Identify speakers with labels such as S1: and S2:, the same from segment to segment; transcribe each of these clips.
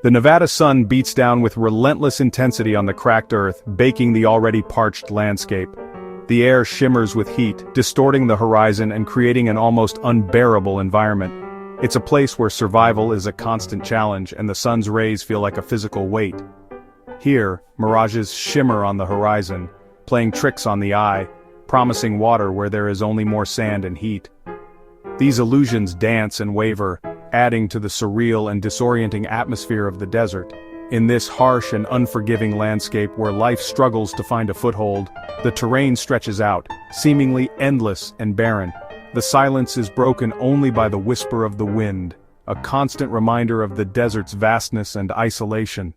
S1: The Nevada sun beats down with relentless intensity on the cracked earth, baking the already parched landscape. The air shimmers with heat, distorting the horizon and creating an almost unbearable environment. It's a place where survival is a constant challenge and the sun's rays feel like a physical weight. Here, mirages shimmer on the horizon, playing tricks on the eye, promising water where there is only more sand and heat. These illusions dance and waver, adding to the surreal and disorienting atmosphere of the desert. In this harsh and unforgiving landscape where life struggles to find a foothold, the terrain stretches out, seemingly endless and barren. The silence is broken only by the whisper of the wind, a constant reminder of the desert's vastness and isolation.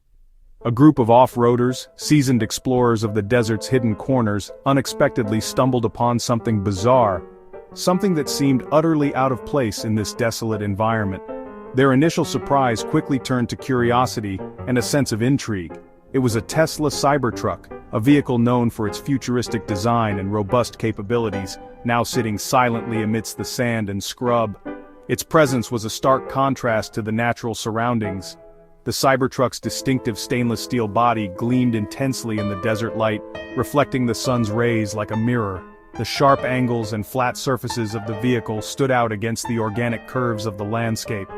S1: A group of off-roaders, seasoned explorers of the desert's hidden corners, unexpectedly stumbled upon something bizarre, something that seemed utterly out of place in this desolate environment. Their initial surprise quickly turned to curiosity and a sense of intrigue. It was a Tesla Cybertruck, a vehicle known for its futuristic design and robust capabilities, now sitting silently amidst the sand and scrub. Its presence was a stark contrast to the natural surroundings. The Cybertruck's distinctive stainless steel body gleamed intensely in the desert light, reflecting the sun's rays like a mirror. The sharp angles and flat surfaces of the vehicle stood out against the organic curves of the landscape.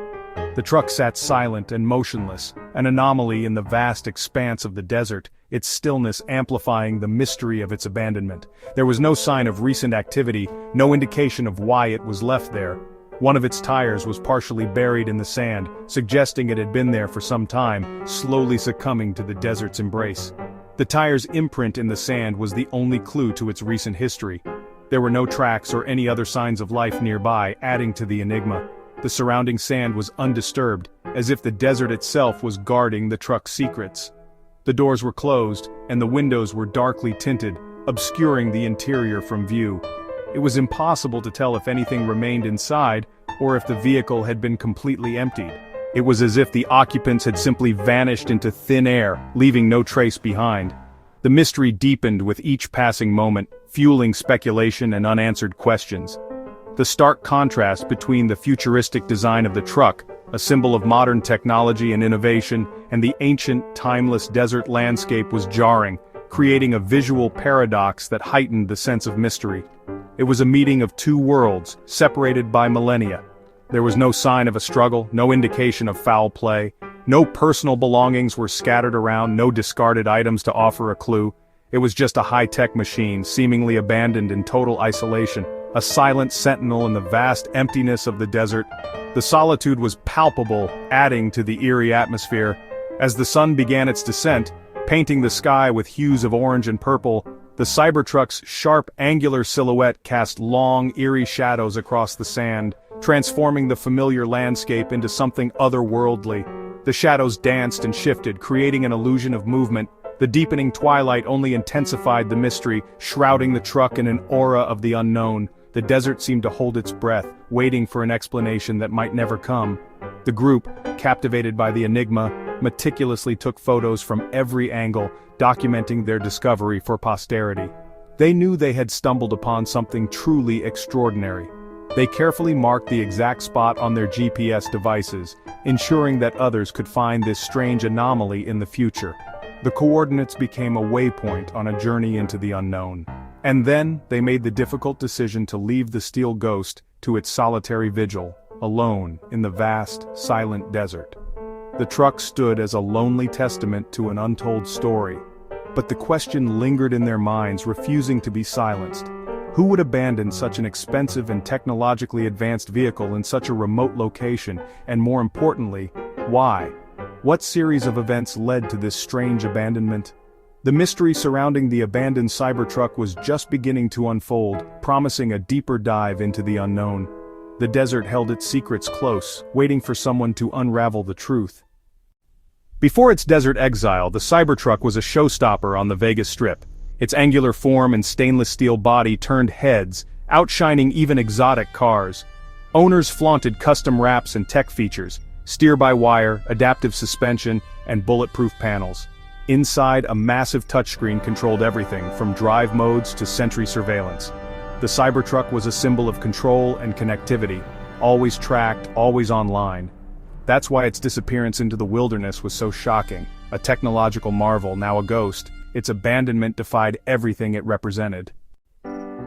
S1: The truck sat silent and motionless, an anomaly in the vast expanse of the desert, its stillness amplifying the mystery of its abandonment. There was no sign of recent activity, no indication of why it was left there. One of its tires was partially buried in the sand, suggesting it had been there for some time, slowly succumbing to the desert's embrace. The tire's imprint in the sand was the only clue to its recent history. There were no tracks or any other signs of life nearby, adding to the enigma. The surrounding sand was undisturbed, as if the desert itself was guarding the truck's secrets. The doors were closed, and the windows were darkly tinted, obscuring the interior from view. It was impossible to tell if anything remained inside, or if the vehicle had been completely emptied. It was as if the occupants had simply vanished into thin air, leaving no trace behind. The mystery deepened with each passing moment, fueling speculation and unanswered questions. The stark contrast between the futuristic design of the truck, a symbol of modern technology and innovation, and the ancient, timeless desert landscape was jarring, creating a visual paradox that heightened the sense of mystery. It was a meeting of two worlds, separated by millennia. There was no sign of a struggle, no indication of foul play. No personal belongings were scattered around, no discarded items to offer a clue. It was just a high-tech machine, seemingly abandoned in total isolation, a silent sentinel in the vast emptiness of the desert. The solitude was palpable, adding to the eerie atmosphere. As the sun began its descent, painting the sky with hues of orange and purple, the Cybertruck's sharp, angular silhouette cast long, eerie shadows across the sand, transforming the familiar landscape into something otherworldly. The shadows danced and shifted, creating an illusion of movement. The deepening twilight only intensified the mystery, shrouding the truck in an aura of the unknown. The desert seemed to hold its breath, waiting for an explanation that might never come. The group, captivated by the enigma, meticulously took photos from every angle, documenting their discovery for posterity. They knew they had stumbled upon something truly extraordinary. They carefully marked the exact spot on their GPS devices, ensuring that others could find this strange anomaly in the future. The coordinates became a waypoint on a journey into the unknown. And then, they made the difficult decision to leave the steel ghost to its solitary vigil, alone in the vast, silent desert. The truck stood as a lonely testament to an untold story. But the question lingered in their minds, refusing to be silenced. Who would abandon such an expensive and technologically advanced vehicle in such a remote location, and more importantly, why? What series of events led to this strange abandonment? The mystery surrounding the abandoned Cybertruck was just beginning to unfold, promising a deeper dive into the unknown. The desert held its secrets close, waiting for someone to unravel the truth. Before its desert exile, the Cybertruck was a showstopper on the Vegas Strip. Its angular form and stainless steel body turned heads, outshining even exotic cars. Owners flaunted custom wraps and tech features, steer-by-wire, adaptive suspension, and bulletproof panels. Inside, a massive touchscreen controlled everything, from drive modes to sentry surveillance. The Cybertruck was a symbol of control and connectivity, always tracked, always online. That's why its disappearance into the wilderness was so shocking. A technological marvel, now a ghost, its abandonment defied everything it represented.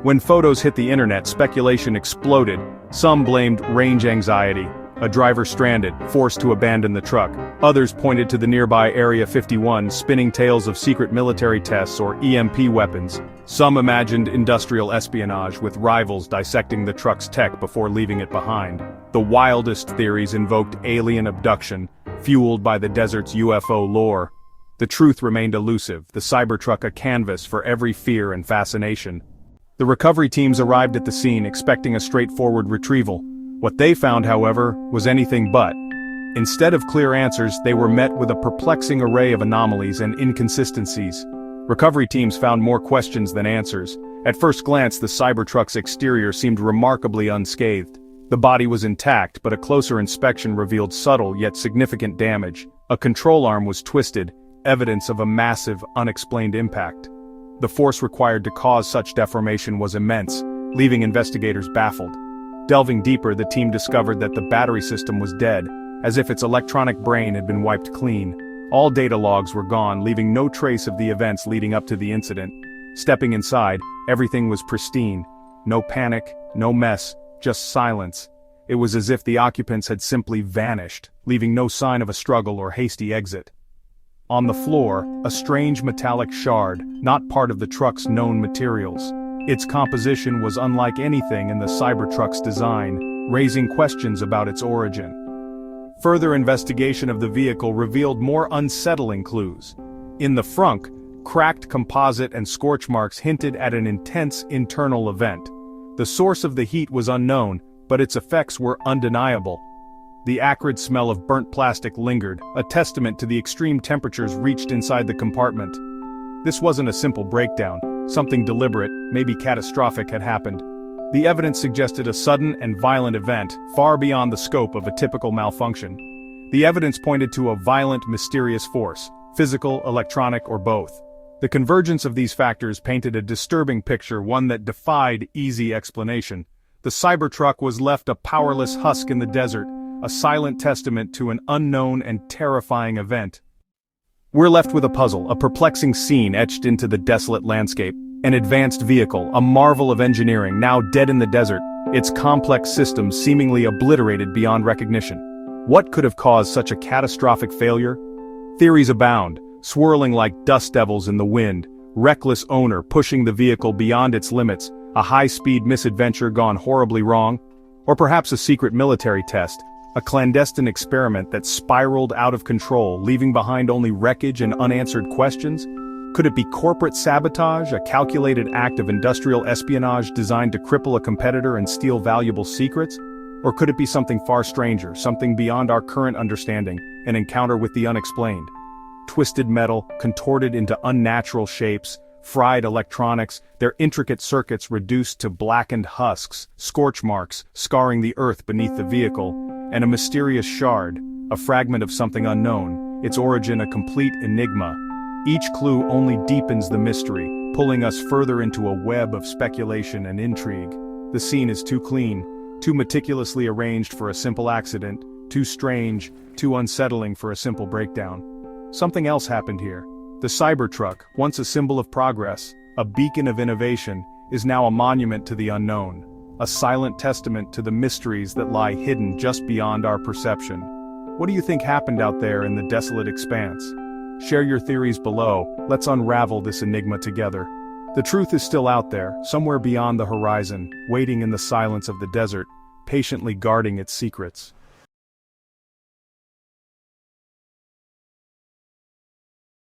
S1: When photos hit the internet, speculation exploded. Some blamed range anxiety, a driver stranded, forced to abandon the truck. Others pointed to the nearby Area 51, spinning tales of secret military tests or EMP weapons. Some imagined industrial espionage, with rivals dissecting the truck's tech before leaving it behind. The wildest theories invoked alien abduction, fueled by the desert's UFO lore. The truth remained elusive, the Cybertruck a canvas for every fear and fascination. The recovery teams arrived at the scene expecting a straightforward retrieval. What they found, however, was anything but. Instead of clear answers, they were met with a perplexing array of anomalies and inconsistencies. Recovery teams found more questions than answers. At first glance, the Cybertruck's exterior seemed remarkably unscathed. The body was intact, but a closer inspection revealed subtle yet significant damage. A control arm was twisted, evidence of a massive, unexplained impact. The force required to cause such deformation was immense, leaving investigators baffled. Delving deeper, the team discovered that the battery system was dead, as if its electronic brain had been wiped clean. All data logs were gone, leaving no trace of the events leading up to the incident. Stepping inside, everything was pristine. No panic, no mess, just silence. It was as if the occupants had simply vanished, leaving no sign of a struggle or hasty exit. On the floor, a strange metallic shard, not part of the truck's known materials. Its composition was unlike anything in the Cybertruck's design, raising questions about its origin. Further investigation of the vehicle revealed more unsettling clues. In the frunk, cracked composite and scorch marks hinted at an intense internal event. The source of the heat was unknown, but its effects were undeniable. The acrid smell of burnt plastic lingered, a testament to the extreme temperatures reached inside the compartment. This wasn't a simple breakdown. Something deliberate, maybe catastrophic, had happened. The evidence suggested a sudden and violent event, far beyond the scope of a typical malfunction. The evidence pointed to a violent, mysterious force, physical, electronic, or both. The convergence of these factors painted a disturbing picture, one that defied easy explanation. The Cybertruck was left a powerless husk in the desert, a silent testament to an unknown and terrifying event. We're left with a puzzle, a perplexing scene etched into the desolate landscape. An advanced vehicle, a marvel of engineering, now dead in the desert, its complex systems seemingly obliterated beyond recognition. What could have caused such a catastrophic failure? Theories abound, swirling like dust devils in the wind. Reckless owner pushing the vehicle beyond its limits, a high-speed misadventure gone horribly wrong, or perhaps a secret military test, a clandestine experiment that spiraled out of control, leaving behind only wreckage and unanswered questions? Could it be corporate sabotage, a calculated act of industrial espionage designed to cripple a competitor and steal valuable secrets? Or could it be something far stranger, something beyond our current understanding, an encounter with the unexplained? Twisted metal, contorted into unnatural shapes, fried electronics, their intricate circuits reduced to blackened husks, scorch marks scarring the earth beneath the vehicle, and a mysterious shard, a fragment of something unknown, its origin a complete enigma. Each clue only deepens the mystery, pulling us further into a web of speculation and intrigue. The scene is too clean, too meticulously arranged for a simple accident, too strange, too unsettling for a simple breakdown. Something else happened here. The Cybertruck, once a symbol of progress, a beacon of innovation, is now a monument to the unknown, a silent testament to the mysteries that lie hidden just beyond our perception. What do you think happened out there in the desolate expanse? Share your theories below. Let's unravel this enigma together. The truth is still out there, somewhere beyond the horizon, waiting in the silence of the desert, patiently guarding its secrets.